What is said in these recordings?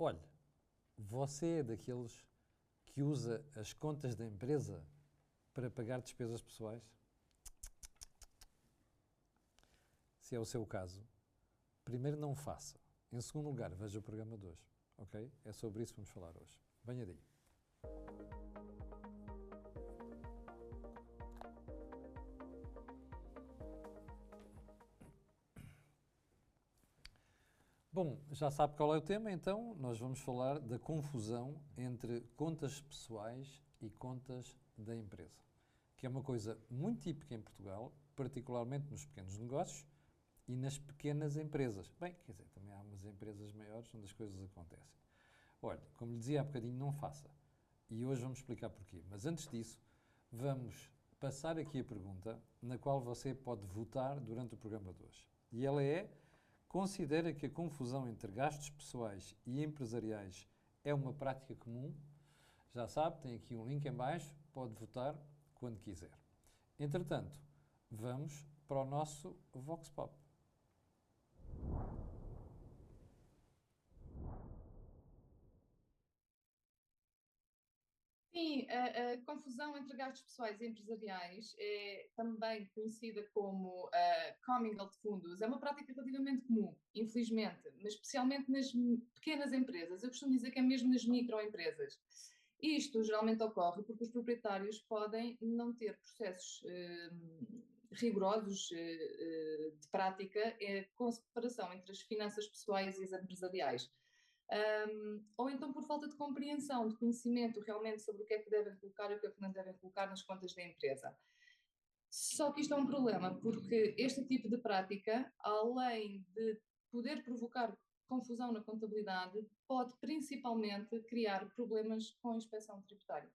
Olha, você é daqueles que usa as contas da empresa para pagar despesas pessoais? Se é o seu caso, primeiro não faça. Em segundo lugar, veja o programa de hoje, ok? É sobre isso que vamos falar hoje. Venha daí. Bom, já sabe qual é o tema, então nós vamos falar da confusão entre contas pessoais e contas da empresa, que é uma coisa muito típica em Portugal, particularmente nos pequenos negócios e nas pequenas empresas. Bem, quer dizer, também há umas empresas maiores onde as coisas acontecem. Olha, como lhe dizia há bocadinho, não faça. E hoje vamos explicar porquê. Mas antes disso, vamos passar aqui a pergunta na qual você pode votar durante o programa de hoje. E ela é: considera que a confusão entre gastos pessoais e empresariais é uma prática comum? Já sabe, tem aqui um link em baixo, pode votar quando quiser. Entretanto, vamos para o nosso Vox Pop. Sim, a confusão entre gastos pessoais e empresariais é também conhecida como coming out de fundos. É uma prática relativamente comum, infelizmente, mas especialmente nas pequenas empresas. Eu costumo dizer que é mesmo nas microempresas. Isto geralmente ocorre porque os proprietários podem não ter processos rigorosos de prática com separação entre as finanças pessoais e as empresariais. Ou então por falta de compreensão, de conhecimento realmente sobre o que é que devem colocar e o que é que não devem colocar nas contas da empresa. Só que isto é um problema, porque este tipo de prática, além de poder provocar confusão na contabilidade, pode principalmente criar problemas com a inspeção tributária.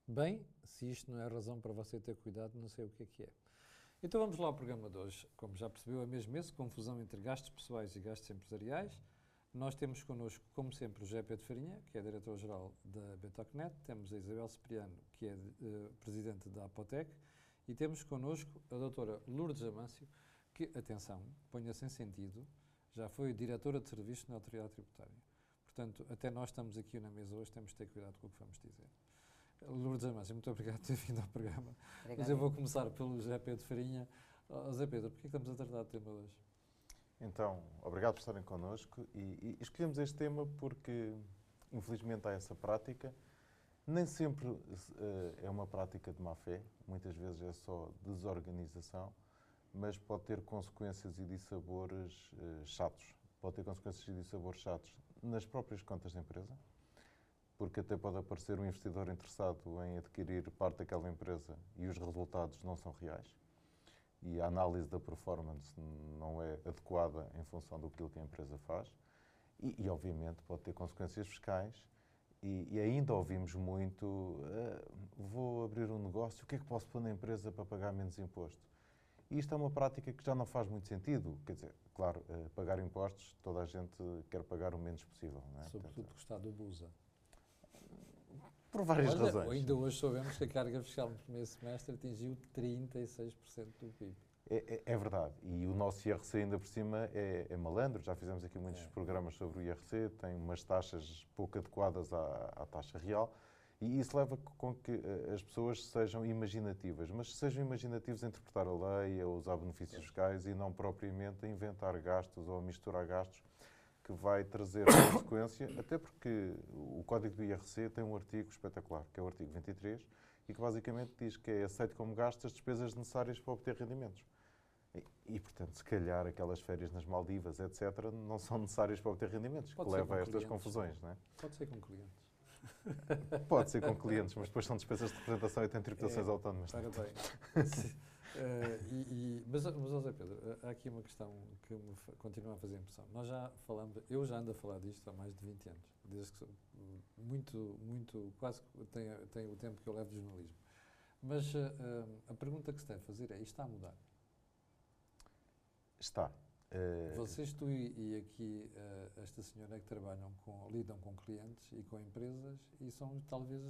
Bem, se isto não é razão para você ter cuidado, não sei o que é. Então vamos lá ao programa de hoje. Como já percebeu, é mesmo esse, confusão entre gastos pessoais e gastos empresariais. Nós temos connosco, como sempre, o José Pedro Farinha, que é diretor-geral da Betocnet, temos a Isabel Cipriano, que é presidente da Apotec, e temos connosco a doutora Lourdes Amâncio, que, atenção, ponha-se em sentido, já foi diretora de serviços na Autoridade Tributária. Portanto, até nós estamos aqui na mesa hoje, temos de ter cuidado com o que vamos dizer. Lourdes Amâncio, muito obrigado por ter vindo ao programa. Mas eu vou começar pelo José Pedro Farinha. José Pedro, porquê estamos a tratar do tema hoje? Então, obrigado por estarem connosco e escolhemos este tema porque, infelizmente, há essa prática. Nem sempre é uma prática de má fé, muitas vezes é só desorganização, mas pode ter consequências e dissabores chatos. Pode ter consequências e dissabores chatos nas próprias contas da empresa, porque até pode aparecer um investidor interessado em adquirir parte daquela empresa e os resultados não são reais. E a análise da performance não é adequada em função do que a empresa faz. E obviamente, pode ter consequências fiscais. E ainda ouvimos muito, vou abrir um negócio, o que é que posso pôr na empresa para pagar menos imposto? E isto é uma prática que já não faz muito sentido. Quer dizer, claro, pagar impostos, toda a gente quer pagar o menos possível. Não é? Sobretudo Portanto, gostar do Busa. por várias Olha, razões. ainda hoje soubemos que a carga fiscal no primeiro semestre atingiu 36% do PIB. É verdade. E o nosso IRC, ainda por cima, é malandro. Já fizemos aqui muitos programas sobre o IRC, tem umas taxas pouco adequadas à taxa real. E isso leva com que as pessoas sejam imaginativas, mas sejam imaginativos a interpretar a lei, a usar benefícios fiscais e não propriamente a inventar gastos ou a misturar gastos que vai trazer consequência, até porque o Código do IRC tem um artigo espetacular, que é o artigo 23, e que basicamente diz que é aceito como gasto as despesas necessárias para obter rendimentos. Portanto, se calhar aquelas férias nas Maldivas, etc., não são necessárias para obter rendimentos, Pode que ser leva a com estas clientes, confusões, não é? Pode ser com clientes. Pode ser com clientes, mas depois são despesas de representação e têm tributações autónomas. Ora bem. Mas, José Pedro, há aqui uma questão que me continua a fazer impressão. Nós já falamos, eu já ando a falar disto há mais de 20 anos, desde que sou quase tem o tempo que eu levo de jornalismo. Mas a pergunta que se deve fazer é: isto está a mudar? Está. Vocês, tu e aqui esta senhora que lidam com clientes e com empresas e são talvez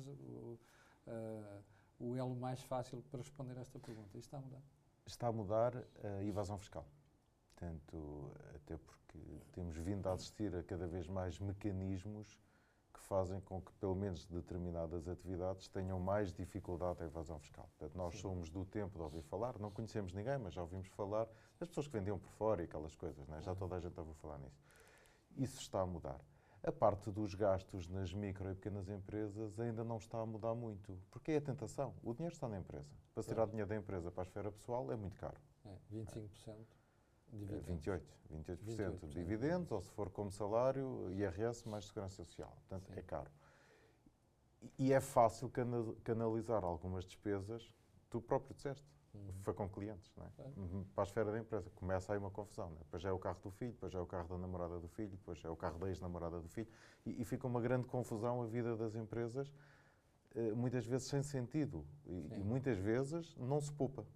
o elo mais fácil para responder a esta pergunta. Isto está a mudar? Está a mudar a evasão fiscal. Portanto, até porque temos vindo a assistir a cada vez mais mecanismos que fazem com que, pelo menos, determinadas atividades tenham mais dificuldade à evasão fiscal. Portanto, nós somos do tempo de ouvir falar, não conhecemos ninguém, mas já ouvimos falar das pessoas que vendiam por fora e aquelas coisas, né? Já toda a gente ouviu falar nisso. Isso está a mudar. A parte dos gastos nas micro e pequenas empresas ainda não está a mudar muito, porque é a tentação. O dinheiro está na empresa. Para tirar dinheiro da empresa para a esfera pessoal é muito caro. 25% dividendos. 28% de dividendos, ou se for como salário, IRS mais segurança social. Portanto, é caro. E é fácil canalizar algumas despesas, tu próprio disseste, foi com clientes, não é? Para a esfera da empresa. Começa aí uma confusão, não é? Depois já é o carro do filho, depois já é o carro da namorada do filho, depois já é o carro da ex-namorada do filho, e fica uma grande confusão a vida das empresas, muitas vezes sem sentido, e muitas vezes não se poupa.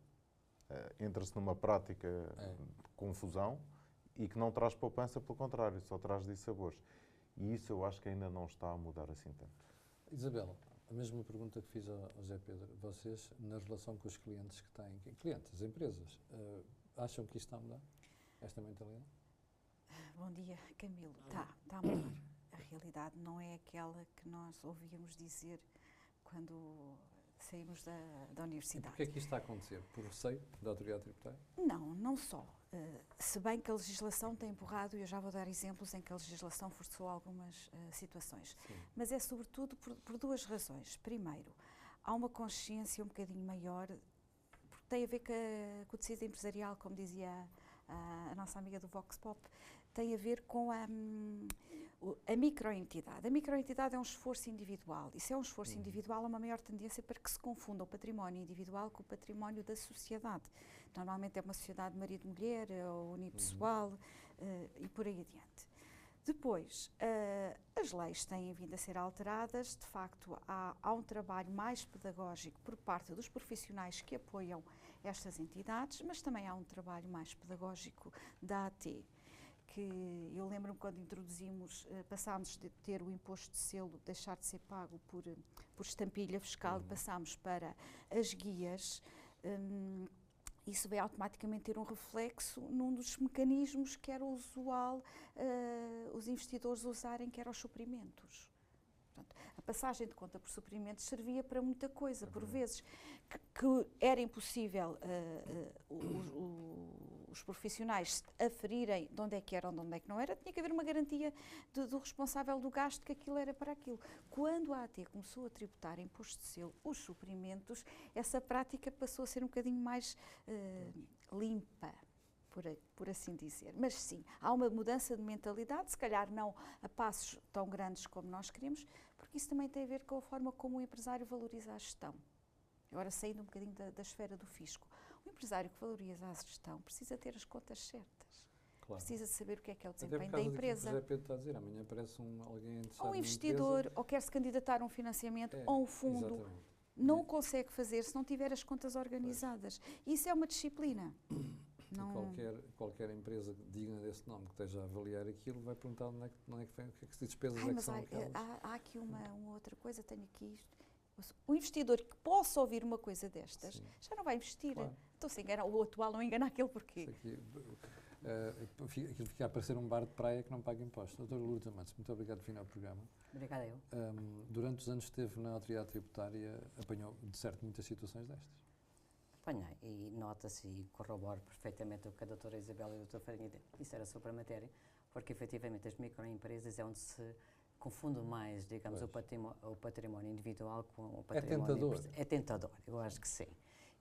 Entra-se numa prática de confusão e que não traz poupança, pelo contrário, só traz dissabores. E isso eu acho que ainda não está a mudar assim tanto. Isabela, a mesma pergunta que fiz ao José Pedro. Vocês, na relação com os clientes que têm, clientes, as empresas, acham que isto está a mudar? Esta mentalidade? Bom dia, Camilo. Está a mudar. A realidade não é aquela que nós ouvíamos dizer quando saímos da universidade. E porquê é que isto está a acontecer? Por receio da autoridade tributária? Não só. Se bem que a legislação tem empurrado, e eu já vou dar exemplos em que a legislação forçou algumas situações, mas é sobretudo por duas razões. Primeiro, há uma consciência um bocadinho maior, porque tem a ver com o tecido empresarial, como dizia a nossa amiga do Vox Pop, tem a ver com a microentidade. A microentidade é um esforço individual. E se é um esforço individual, há uma maior tendência para que se confunda o património individual com o património da sociedade. Normalmente é uma sociedade marido-mulher, ou unipessoal, e por aí adiante. Depois, as leis têm vindo a ser alteradas. De facto, há um trabalho mais pedagógico por parte dos profissionais que apoiam estas entidades, mas também há um trabalho mais pedagógico da AT, que eu lembro-me quando introduzimos, passámos de ter o imposto de selo, deixar de ser pago por estampilha fiscal, e passámos para as guias. Isso vai automaticamente ter um reflexo num dos mecanismos que era usual os investidores usarem, que eram os suprimentos. Portanto, a passagem de conta por suprimentos servia para muita coisa, por vezes, que era impossível os profissionais aferirem de onde é que era ou de onde é que não era. Tinha que haver uma garantia do responsável do gasto que aquilo era para aquilo. Quando a AT começou a tributar imposto de selo os suprimentos, essa prática passou a ser um bocadinho mais limpa, por assim dizer. Mas sim, há uma mudança de mentalidade, se calhar não a passos tão grandes como nós queremos, porque isso também tem a ver com a forma como o empresário valoriza a gestão. Agora, saindo um bocadinho da esfera do fisco. O empresário que valoriza a gestão precisa ter as contas certas. Claro. Precisa saber o que é o desempenho da empresa. O José Pedro está a dizer, amanhã aparece alguém interessado. Ou um investidor, ou quer se candidatar a um financiamento, ou um fundo. Exatamente. Não o consegue fazer se não tiver as contas organizadas. Isso é uma disciplina. Não... Qualquer empresa digna desse nome que esteja a avaliar aquilo vai perguntar onde é que vem, o que é que se despesas é que são aquelas. Há aqui uma outra coisa, tenho aqui isto. O investidor que possa ouvir uma coisa destas, já não vai investir. Claro. Então, se engana o atual, não engana aquele porquê. Aquilo fica a parecer um bar de praia que não paga impostos. Doutora Lourdes Amantes, muito obrigado por vir ao programa. Obrigada eu. Durante os anos que esteve na autoridade tributária, apanhou, de certo, muitas situações destas? Apanhei, e nota-se e corroboro perfeitamente o que a doutora Isabela e o doutor Farinha disseram sobre a matéria, porque, efetivamente, as microempresas é onde se confunde mais, digamos, o património individual com o património... É tentador. É tentador, eu acho que sim.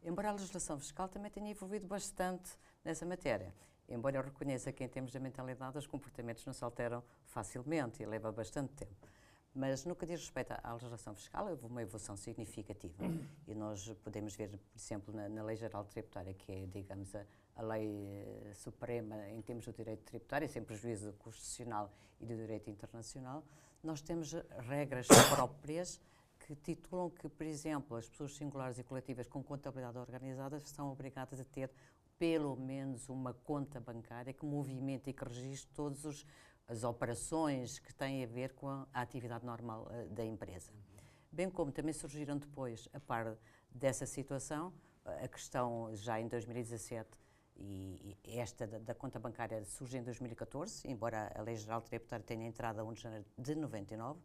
Embora a legislação fiscal também tenha evoluído bastante nessa matéria. Embora eu reconheça que, em termos da mentalidade, os comportamentos não se alteram facilmente e leva bastante tempo. Mas, no que diz respeito à legislação fiscal, houve uma evolução significativa. E nós podemos ver, por exemplo, na Lei Geral Tributária, que é, digamos, a lei suprema em termos do direito tributário, sem prejuízo do constitucional e do direito internacional, nós temos regras próprias que titulam que, por exemplo, as pessoas singulares e coletivas com contabilidade organizada são obrigadas a ter pelo menos uma conta bancária que movimente e que registre todas as operações que têm a ver com a atividade normal da empresa. Bem como também surgiram depois, a par dessa situação, a questão já em 2017 E esta da conta bancária surge em 2014, embora a Lei Geral Tributária tenha entrado a 1 de janeiro de 99.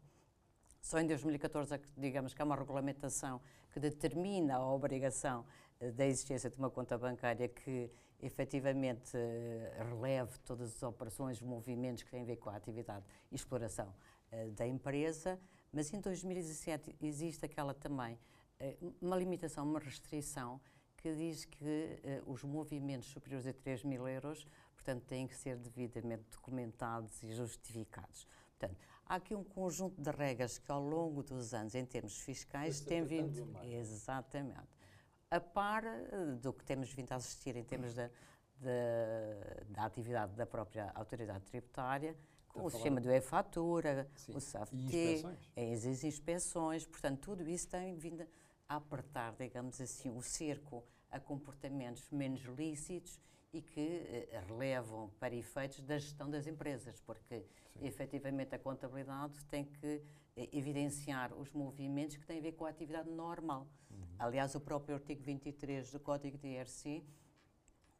Só em 2014, digamos que há uma regulamentação que determina a obrigação da existência de uma conta bancária que efetivamente releve todas as operações, movimentos que têm a ver com a atividade e exploração da empresa, mas em 2017 existe aquela também uma limitação, uma restrição que diz que os movimentos superiores a 3 mil euros, portanto, têm que ser devidamente documentados e justificados. Portanto, há aqui um conjunto de regras que ao longo dos anos, em termos fiscais, têm vindo... Exatamente. A par do que temos vindo a assistir em termos da atividade da própria autoridade tributária, com o sistema do e-fatura, o SAFT, as inspeções, portanto, tudo isso tem vindo a apertar, digamos assim, o cerco a comportamentos menos lícitos e que relevam para efeitos da gestão das empresas, porque efetivamente a contabilidade tem que evidenciar os movimentos que têm a ver com a atividade normal. Aliás, o próprio artigo 23 do Código de IRC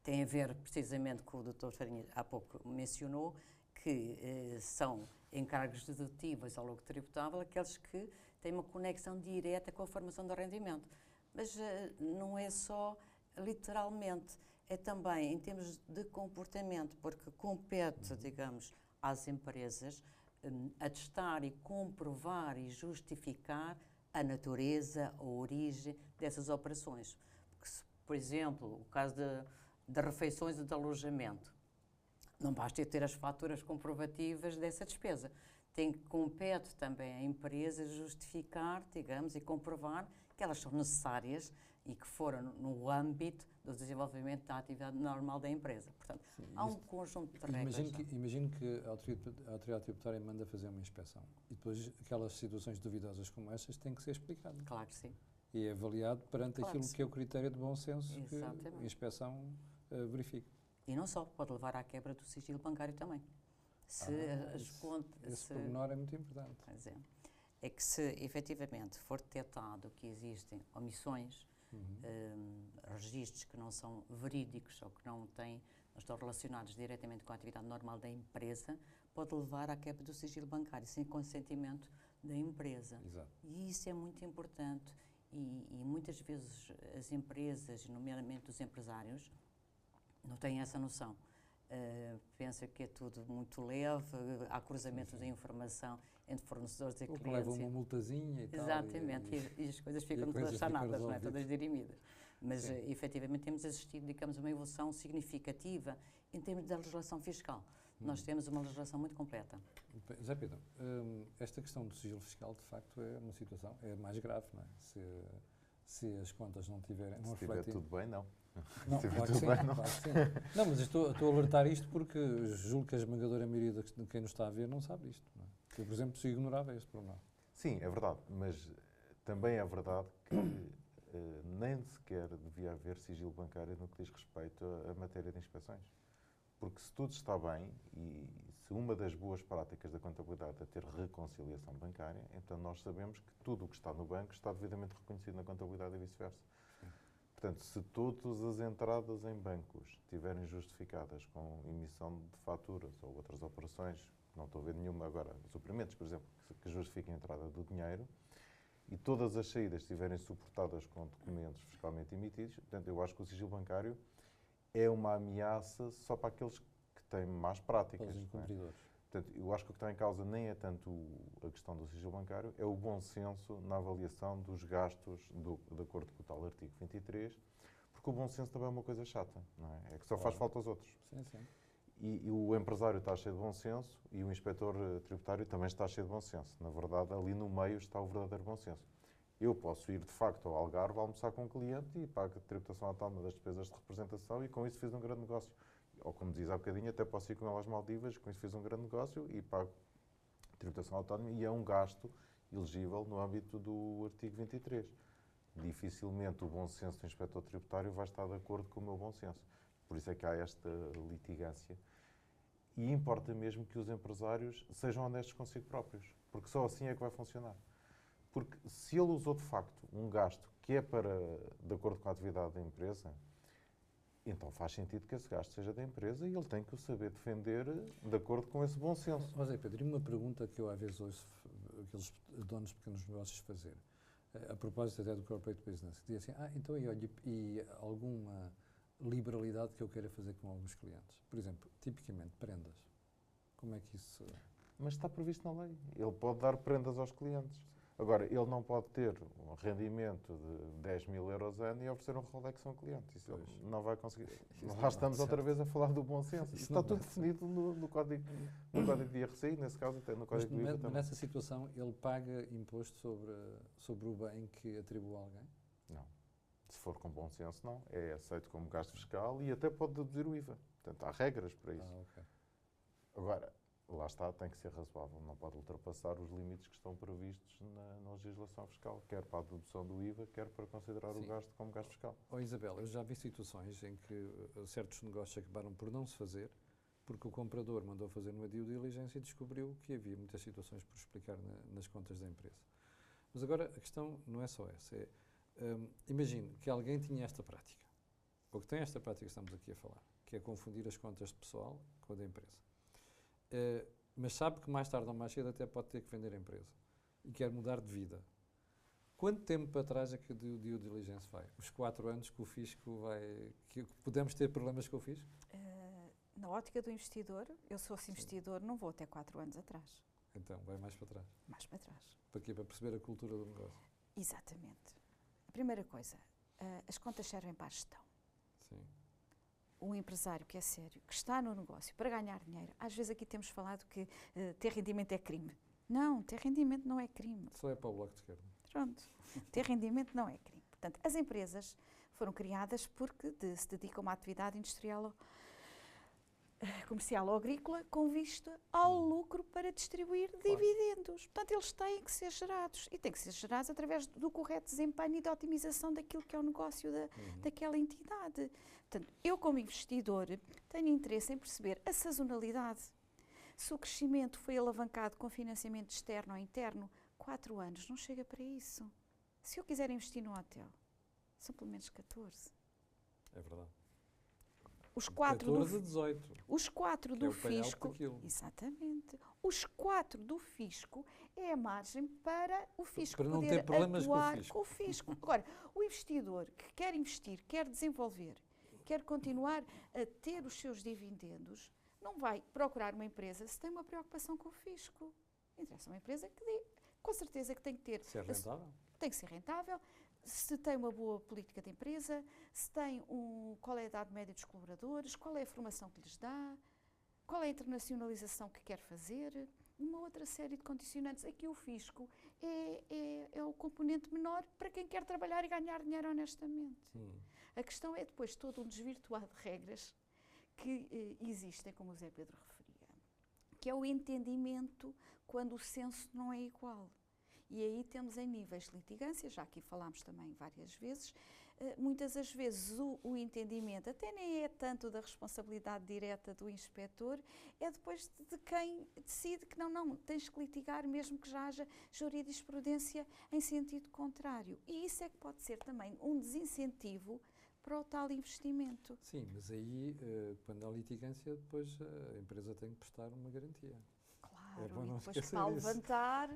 tem a ver precisamente com o que o Dr. Farinha há pouco mencionou, que são encargos dedutíveis ao lucro tributável aqueles que têm uma conexão direta com a formação do rendimento. Mas não é só literalmente, é também em termos de comportamento, porque compete, digamos, às empresas atestar e comprovar e justificar a natureza, a origem dessas operações. Porque, por exemplo, o caso de refeições e de alojamento, não basta ter as faturas comprovativas dessa despesa. Compete também à empresa justificar, digamos, e comprovar que elas são necessárias e que foram no âmbito do desenvolvimento da atividade normal da empresa. Portanto, há um conjunto de regras. Imagino que a autoridade tributária manda fazer uma inspeção e depois aquelas situações duvidosas como essas têm que ser explicadas. Claro que sim. E é avaliado perante aquilo que é o critério de bom senso que a inspeção verifica. E não só, pode levar à quebra do sigilo bancário também. Esse pormenor é muito importante. É que se efetivamente for detectado que existem omissões, registros que não são verídicos ou que não estão relacionados diretamente com a atividade normal da empresa, pode levar à quebra do sigilo bancário, sem consentimento da empresa. Exato. E isso é muito importante e muitas vezes as empresas, nomeadamente os empresários, não têm essa noção. Pensa que é tudo muito leve, há cruzamento de informação entre fornecedores e clientes. Ou que levam uma multazinha e tal. Exatamente, e as coisas ficam todas sanadas, não é? Todas dirimidas. Mas, efetivamente, temos assistido, digamos, a uma evolução significativa em termos da legislação fiscal. Nós temos uma legislação muito completa. Zé Pedro, esta questão do sigilo fiscal, de facto, é uma situação, é mais grave, não é? Se as contas não tiverem... Se estiver tudo bem, não. Não, claro que sim, claro que sim. Não, mas estou a alertar isto porque julgo que a esmagadora maioria de quem nos está a ver não sabe isto. Não é? Eu, por exemplo, se ignorava este pormenor. Sim, é verdade, mas também é verdade que nem sequer devia haver sigilo bancário no que diz respeito à matéria de inspeções. Porque se tudo está bem e se uma das boas práticas da contabilidade é ter reconciliação bancária, então nós sabemos que tudo o que está no banco está devidamente reconhecido na contabilidade e vice-versa. Portanto, se todas as entradas em bancos estiverem justificadas com emissão de faturas ou outras operações, não estou a ver nenhuma agora, suprimentos, por exemplo, que justifiquem a entrada do dinheiro, e todas as saídas estiverem suportadas com documentos fiscalmente emitidos, portanto, eu acho que o sigilo bancário é uma ameaça só para aqueles que têm más práticas. Para os incumpridores. Portanto, eu acho que o que está em causa nem é tanto a questão do sigilo bancário, é o bom senso na avaliação dos gastos de acordo com o tal artigo 23, porque o bom senso também é uma coisa chata, não é? É que só faz falta aos outros. Sim, sim. E o empresário está cheio de bom senso e o inspetor tributário também está cheio de bom senso. Na verdade, ali no meio está o verdadeiro bom senso. Eu posso ir, de facto, ao Algarve almoçar com um cliente e pago a tributação autónoma das despesas de representação e com isso fiz um grande negócio. Ou, como diz há bocadinho, até posso ir com ela às Maldivas, com isso fiz um grande negócio e pago tributação autónoma e é um gasto elegível no âmbito do artigo 23. Dificilmente o bom senso do inspetor tributário vai estar de acordo com o meu bom senso. Por isso é que há esta litigância. E importa mesmo que os empresários sejam honestos consigo próprios, porque só assim é que vai funcionar. Porque se ele usou de facto um gasto que é de acordo com a atividade da empresa, Então faz sentido que esse gasto seja da empresa e ele tem que o saber defender de acordo com esse bom senso. Mas é, Pedro, e uma pergunta que eu às vezes ouço aqueles donos de pequenos negócios fazer, a propósito até do corporate business, que dizem assim, então e, olha, e alguma liberalidade que eu queira fazer com alguns clientes? Por exemplo, tipicamente, prendas. Como é que isso... Mas está previsto na lei. Ele pode dar prendas aos clientes. Agora, ele não pode ter um rendimento de 10 mil euros ano e oferecer um Rolex a um cliente. Isso ele não vai conseguir. Lá estamos outra vez a falar do bom senso. Isso está tudo definido no código de IRC, nesse caso até no código do IVA também. Nessa situação, ele paga imposto sobre o bem que atribui a alguém? Não. Se for com bom senso, não. É aceito como gasto fiscal e até pode deduzir o IVA. Portanto, há regras para isso. Ok. Agora, lá está, tem que ser razoável, não pode ultrapassar os limites que estão previstos na legislação fiscal, quer para a dedução do IVA, quer para considerar o gasto como gasto fiscal. Isabel, eu já vi situações em que certos negócios acabaram por não se fazer, porque o comprador mandou fazer uma due diligence e descobriu que havia muitas situações por explicar nas contas da empresa. Mas agora a questão não é só essa, imagine que alguém tinha esta prática, ou que tem esta prática que estamos aqui a falar, que é confundir as contas de pessoal com a da empresa. Mas sabe que mais tarde ou mais cedo até pode ter que vender a empresa e quer mudar de vida. Quanto tempo para trás é que o due diligence vai? Os 4 anos que o fisco vai... que podemos ter problemas com o fisco? Na ótica do investidor, eu se fosse investidor, não vou até 4 anos atrás. Então, vai mais para trás. Mais para trás. Para quê? Para perceber a cultura do negócio. Exatamente. A primeira coisa, as contas servem para a gestão. Sim. Um empresário que é sério, que está no negócio para ganhar dinheiro, às vezes aqui temos falado que ter rendimento é crime. Não, ter rendimento não é crime. Só é para o Bloco de Esquerda. Pronto, ter rendimento não é crime. Portanto, as empresas foram criadas porque se dedicam a uma atividade industrial, comercial ou agrícola com vista ao lucro para distribuir dividendos. Portanto, eles têm que ser gerados e têm que ser gerados através do correto desempenho e da otimização daquilo que é o negócio daquela entidade. Portanto, eu como investidor tenho interesse em perceber a sazonalidade. Se o crescimento foi alavancado com financiamento externo ou interno, 4 anos não chega para isso. Se eu quiser investir num hotel, são pelo menos 14. É verdade. Os 4 14 a 18. Os 4 do fisco. Daquilo. Exatamente. Os 4 do fisco é a margem para o fisco para não poder ter problemas atuar com o fisco. Agora, o investidor que quer investir, quer desenvolver, quer continuar a ter os seus dividendos, não vai procurar uma empresa se tem uma preocupação com o fisco. Interessa uma empresa que com certeza que tem que ter... Ser rentável. Tem que ser rentável. Se tem uma boa política de empresa, se tem qual é a idade média dos colaboradores, qual é a formação que lhes dá, qual é a internacionalização que quer fazer, uma outra série de condicionantes. Aqui o fisco é o componente menor para quem quer trabalhar e ganhar dinheiro honestamente. A questão é depois todo um desvirtuado de regras que existem, como o Zé Pedro referia, que é o entendimento quando o senso não é igual. E aí temos em níveis de litigância, já aqui falámos também várias vezes, muitas das vezes o entendimento até nem é tanto da responsabilidade direta do inspetor, é depois de quem decide que não, tens que litigar mesmo que já haja jurisprudência em sentido contrário. E isso é que pode ser também um desincentivo para o tal investimento. Sim, mas aí, quando há litigância, depois a empresa tem que prestar uma garantia. Claro, e depois para levantar,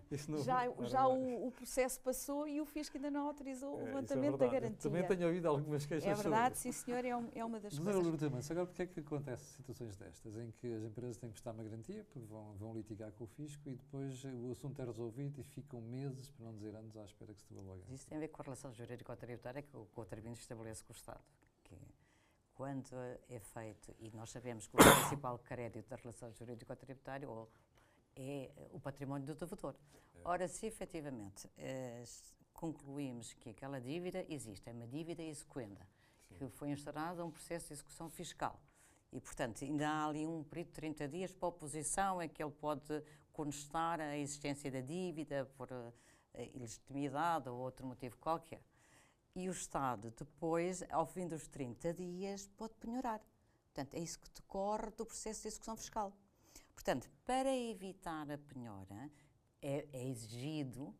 o processo passou e o fisco ainda não autorizou o levantamento da garantia. Também tenho ouvido algumas queixas sobre isso. É verdade, sim senhor, é uma das coisas. Mas agora porquê é que acontecem situações destas, em que as empresas têm que prestar uma garantia, porque vão litigar com o fisco e depois o assunto é resolvido e ficam meses, para não dizer anos, à espera que se devolva a garantia? Isso tem a ver com a relação jurídico-tributária que o contribuinte estabelece com o Estado. Que quando é feito, e nós sabemos que o principal crédito da relação jurídico-tributária é o património do devedor. Ora, se efetivamente concluímos que aquela dívida existe, é uma dívida exequenda, que foi instaurado um processo de execução fiscal, e, portanto, ainda há ali um período de 30 dias para a oposição em que ele pode contestar a existência da dívida por ilegitimidade ou outro motivo qualquer. E o Estado, depois, ao fim dos 30 dias, pode penhorar. Portanto, é isso que decorre do processo de execução fiscal. Portanto, para evitar a penhora, é exigido,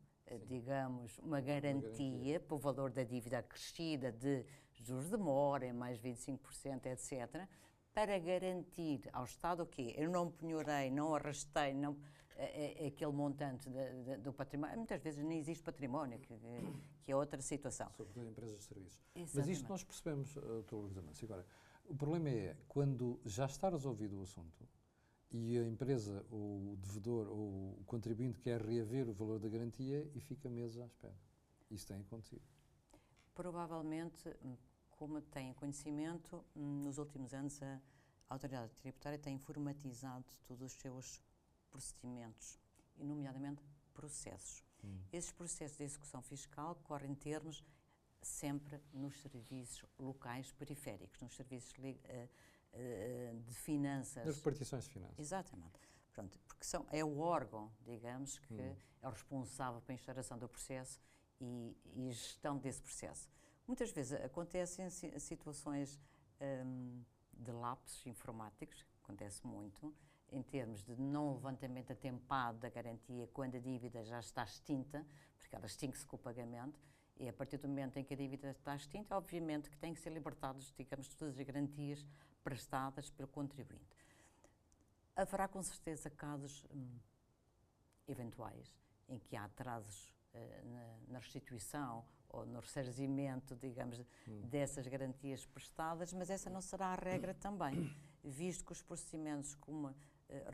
digamos, uma garantia pelo valor da dívida acrescida de juros de mora, é mais 25%, etc., para garantir ao Estado o quê? Eu não penhorei, não arrastei aquele montante do património. Muitas vezes nem existe património, que é outra situação. Sobretudo em empresas de serviços. Exatamente. Mas isto nós percebemos, Dr. Luís Amâncio. Agora, o problema é quando já está resolvido o assunto e a empresa, ou o devedor, ou o contribuinte quer reaver o valor da garantia e fica meses à espera. Isso tem acontecido. Provavelmente, como têm conhecimento, nos últimos anos a Autoridade Tributária tem informatizado todos os seus procedimentos, e nomeadamente processos. Esses processos de execução fiscal correm termos sempre nos serviços locais periféricos, nos serviços de finanças. Nas repartições de finanças. Exatamente. Pronto, porque é o órgão, digamos, que é o responsável pela instauração do processo e gestão desse processo. Muitas vezes acontecem situações de lapsos informáticos, acontece muito, em termos de não levantamento atempado da garantia quando a dívida já está extinta, porque ela extingue-se com o pagamento, e a partir do momento em que a dívida está extinta, obviamente que têm que ser libertados, digamos, todas as garantias prestadas pelo contribuinte. Haverá com certeza casos eventuais em que há atrasos na restituição ou no ressarcimento, digamos, dessas garantias prestadas, mas essa não será a regra também, visto que os procedimentos, como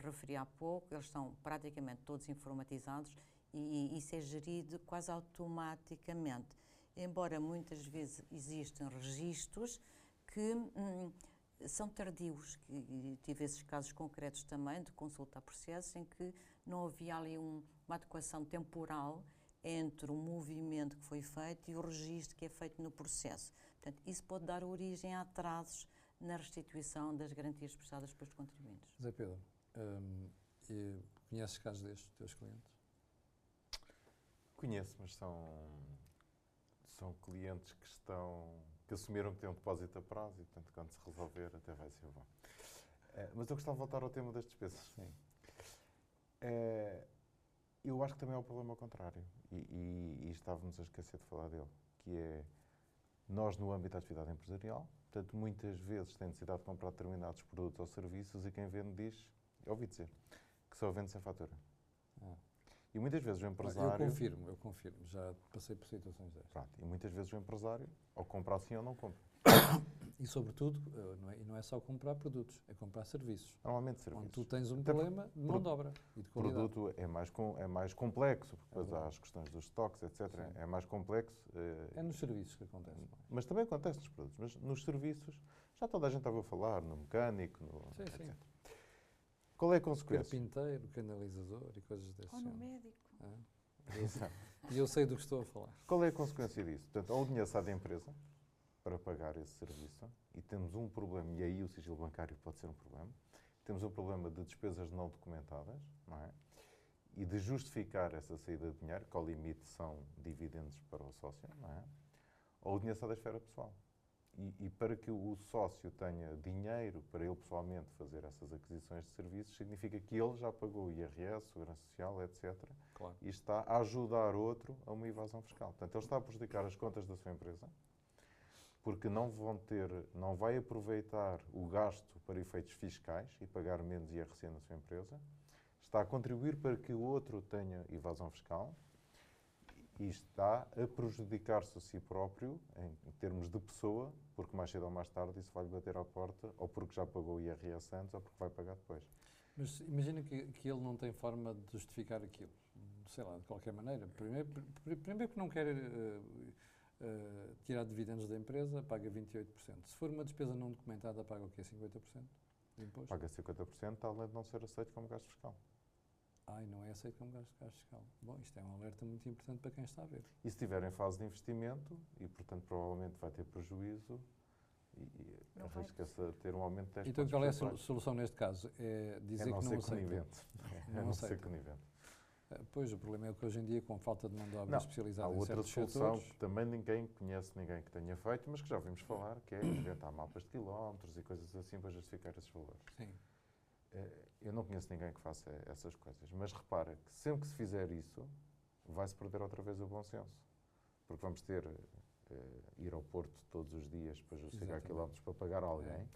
referi há pouco, eles estão praticamente todos informatizados e isso é gerido quase automaticamente, embora muitas vezes existam registros que são tardios, e tive esses casos concretos também de consulta a processos em que não havia ali uma adequação temporal entre o movimento que foi feito e o registro que é feito no processo. Portanto, isso pode dar origem a atrasos na restituição das garantias prestadas pelos contribuintes. Zé Pedro, conheces casos destes, dos teus clientes? Conheço, mas são clientes que assumiram que têm um depósito a prazo e, portanto, quando se resolver, até vai ser bom. Mas eu gostava de voltar ao tema das despesas. Sim. Eu acho que também é o problema ao contrário, e estávamos a esquecer de falar dele, que é nós, no âmbito da atividade empresarial, portanto, muitas vezes tem necessidade de comprar determinados produtos ou serviços e quem vende diz, ouvi dizer, que só vende sem fatura. E muitas vezes o empresário... Eu confirmo, já passei por situações destas. Pronto, e muitas vezes o empresário ou compra assim ou não compra. E sobretudo, não é só comprar produtos, é comprar serviços. Normalmente serviços. Onde tu tens um problema de mão de obra e de O qualidade. produto é mais complexo, porque depois há as questões dos estoques, etc. Sim. É mais complexo. É nos serviços que acontece. Mas também acontece nos produtos. Mas nos serviços, já toda a gente estava a falar, no mecânico, Sim, etc. sim. Qual é a consequência? Carpinteiro, canalizador e coisas desse Ou no género. médico. E eu sei do que estou a falar. Qual é a consequência disso? Portanto, ou o dinheiro sai da empresa para pagar esse serviço e temos um problema, e aí o sigilo bancário pode ser um problema, temos um problema de despesas não documentadas, não é? E de justificar essa saída de dinheiro, que ao limite são dividendos para o sócio, não é? Ou o dinheiro sai da esfera pessoal. E para que o sócio tenha dinheiro para ele pessoalmente fazer essas aquisições de serviços, significa que ele já pagou o IRS, Segurança Social, etc. Claro. E está a ajudar outro a uma evasão fiscal. Portanto, ele está a prejudicar as contas da sua empresa, porque não vai aproveitar o gasto para efeitos fiscais e pagar menos IRC na sua empresa, está a contribuir para que o outro tenha evasão fiscal e está a prejudicar-se a si próprio, em termos de pessoa, porque mais cedo ou mais tarde isso vai-lhe bater à porta, ou porque já pagou o IRS antes, ou porque vai pagar depois. Mas imagina que ele não tem forma de justificar aquilo. Sei lá, de qualquer maneira. Primeiro que não quer tirar dividendos da empresa, paga 28%. Se for uma despesa não documentada, paga o quê? 50% de imposto? Paga 50%, além de não ser aceito como gasto fiscal. E não é aceito como gasto fiscal. Bom, isto é um alerta muito importante para quem está a ver. E se estiver em fase de investimento, e portanto provavelmente vai ter prejuízo, e arrisca-se a ter um aumento de 10%. Então qual é a solução neste caso? É dizer que não aceita? Conivente. É não ser conivente. Pois, o problema é que hoje em dia, com falta de mão de obra especializada em certos setores... Há outra solução que também ninguém conhece, ninguém que tenha feito, mas que já ouvimos falar, que é inventar mapas de quilómetros e coisas assim para justificar esses valores. Sim. Eu não conheço ninguém que faça essas coisas, mas repara que sempre que se fizer isso, vai-se perder outra vez o bom senso. Porque vamos ter ir ao Porto todos os dias para justificar Exatamente. quilómetros para pagar a alguém.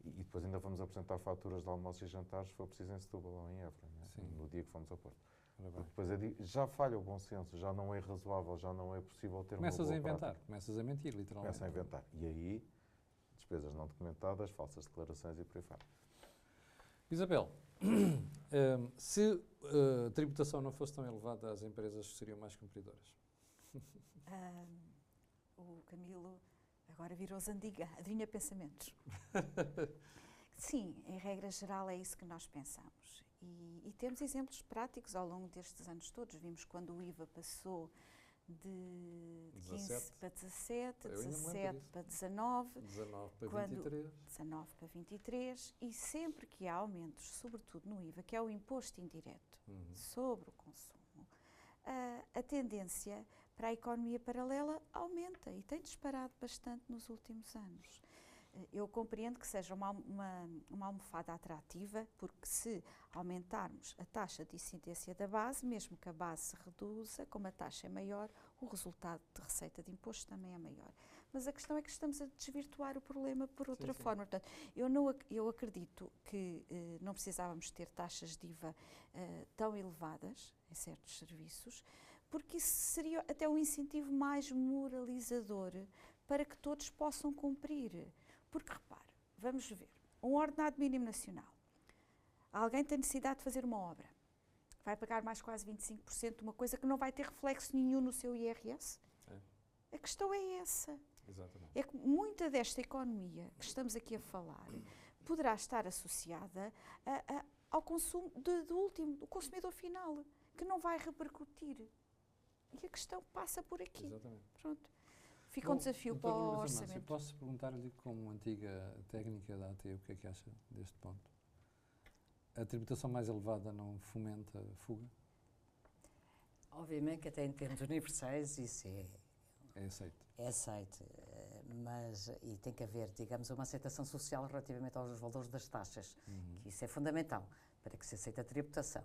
E depois ainda vamos apresentar faturas de almoços e jantares, se for preciso, em Setúbal ou em Évora, não é? Sim. No dia que fomos ao Porto. Ora bem. Porque depois já falha o bom senso, já não é razoável, já não é possível ter Começas uma a boa inventar, prática. começas a mentir, literalmente. Começa a inventar. E aí, despesas não documentadas, falsas declarações e por aí fora. Isabel, se a tributação não fosse tão elevada, as empresas seriam mais cumpridoras? O Camilo agora virou Zandiga, adivinha pensamentos. Sim, em regra geral é isso que nós pensamos. E temos exemplos práticos ao longo destes anos todos. Vimos quando o IVA passou de 15 17. para 17, Eu ainda me lembro 17 disso. para 19, 19 para Quando- 23. 19 para 23, e sempre que há aumentos, sobretudo no IVA, que é o imposto indireto Uhum. sobre o consumo, a tendência para a economia paralela aumenta e tem disparado bastante nos últimos anos. Eu compreendo que seja uma almofada atrativa, porque se aumentarmos a taxa de incidência da base, mesmo que a base se reduza, como a taxa é maior, o resultado de receita de imposto também é maior. Mas a questão é que estamos a desvirtuar o problema por outra sim. forma. Portanto, eu acredito que não precisávamos ter taxas de IVA tão elevadas em certos serviços, porque isso seria até um incentivo mais moralizador para que todos possam cumprir. Porque, repare, vamos ver, um ordenado mínimo nacional. Alguém tem necessidade de fazer uma obra. Vai pagar mais quase 25% de uma coisa que não vai ter reflexo nenhum no seu IRS? É. A questão é essa. Exatamente. É que muita desta economia que estamos aqui a falar poderá estar associada ao consumo do consumidor final, que não vai repercutir. E a questão passa por aqui. Exatamente. Pronto. Fica um desafio para o orçamento. Posso perguntar-lhe, como antiga técnica da AT, o que é que acha deste ponto? A tributação mais elevada não fomenta a fuga? Obviamente que até em termos universais isso É aceito. é aceito, mas e tem que haver, digamos, uma aceitação social relativamente aos valores das taxas, que isso é fundamental para que se aceite a tributação.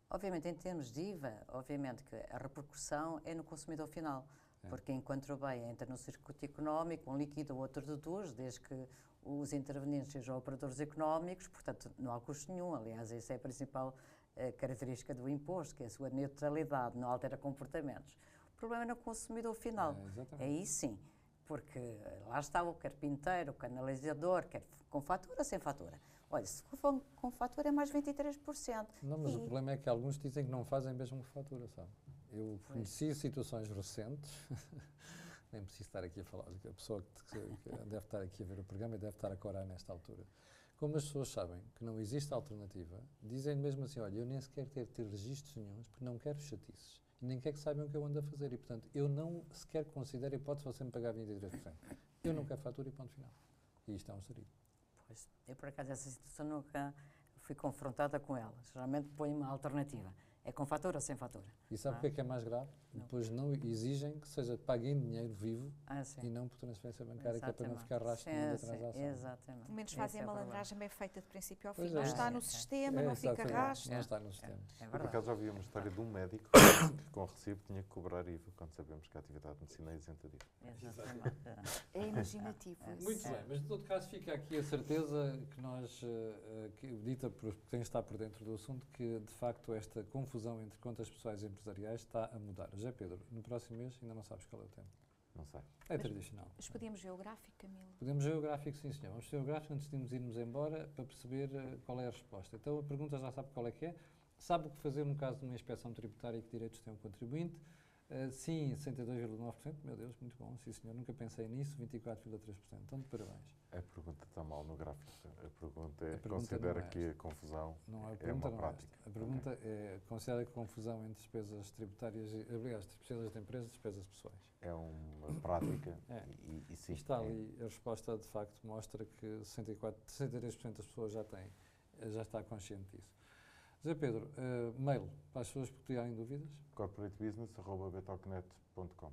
Obviamente, em termos de IVA, obviamente que a repercussão é no consumidor final, porque enquanto o bem entra no circuito económico, um liquida, o outro deduz, desde que os intervenientes sejam operadores económicos, portanto, não há custo nenhum. Aliás, essa é a principal característica do imposto, que é a sua neutralidade, não altera comportamentos. O problema é no consumidor final. Exatamente. Aí sim, porque lá está o carpinteiro, o canalizador, quer com fatura ou sem fatura. Olha, se for com fatura é mais 23%. Não, mas o problema é que alguns dizem que não fazem mesmo com fatura, sabe? Eu conheci situações recentes, nem preciso estar aqui a falar, a pessoa que deve estar aqui a ver o programa e deve estar a corar nesta altura. Como as pessoas sabem que não existe alternativa, dizem mesmo assim, olha, eu nem sequer quero ter registros nenhuns porque não quero chatices. E nem quero que saibam o que eu ando a fazer. E, portanto, eu não sequer considero a hipótese de você me pagar 23%. Eu não quero fatura e ponto final. E isto é um sarilho. Pois, eu por acaso essa situação nunca fui confrontada com ela. Geralmente põe uma alternativa. É com fatura ou sem fatura? E sabe o que é mais grave? Não. Depois não exigem que seja pago em dinheiro vivo Sim. e não por transferência bancária, que é para não Exatamente. ficar rastro Sim, da sim, transação. exatamente. Pelo menos Esse fazem é a o problema. malandragem bem feita de princípio ao fim. Pois Não é. está no sistema, não fica exatamente. rastro. Não está no sistema. É Por verdade. acaso já ouvi uma história de um médico que com recibo tinha que cobrar IVA, quando sabemos que a atividade de medicina é isenta de IVA. Exatamente. É imaginativo isso. Muito bem, mas de todo caso fica aqui a certeza que nós, dita por quem está por dentro do assunto, que de facto esta confusão entre contas pessoais e empresariais está a mudar. Já Pedro, no próximo mês ainda não sabes qual é o tema. Não sei. É tradicional. Mas podíamos ver o gráfico, Camilo. Podemos ver o gráfico, sim senhor. Vamos ver o gráfico antes de nos irmos embora para perceber qual é a resposta. Então a pergunta já sabe qual é que é. Sabe o que fazer no caso de uma inspeção tributária e que direitos tem um contribuinte? Sim, 62,9%. Meu Deus, muito bom. Sim senhor, nunca pensei nisso. 24,3%. Então de parabéns. A pergunta está mal no gráfico. A pergunta é, A pergunta considera não é que a confusão Não, a é pergunta uma não prática. é esta. A pergunta é, considera que confusão entre despesas tributárias, aliás, despesas de empresas e despesas pessoais. É uma prática É. e sim. Está é. ali, a resposta de facto mostra que 63% das pessoas já está consciente disso. Zé Pedro, mail para as pessoas que tiverem dúvidas? corporatebusiness@betocnet.com.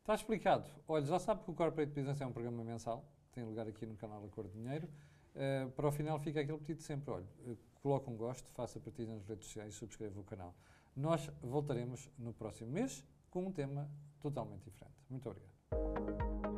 Está explicado. Olha, já sabe que o Corporate Business é um programa mensal, tem lugar aqui no canal Acordo de Dinheiro. Para o final fica aquele pedido sempre, olha, coloque um gosto, faça partida nas redes sociais e subscreva o canal. Nós voltaremos no próximo mês, com um tema totalmente diferente. Muito obrigado.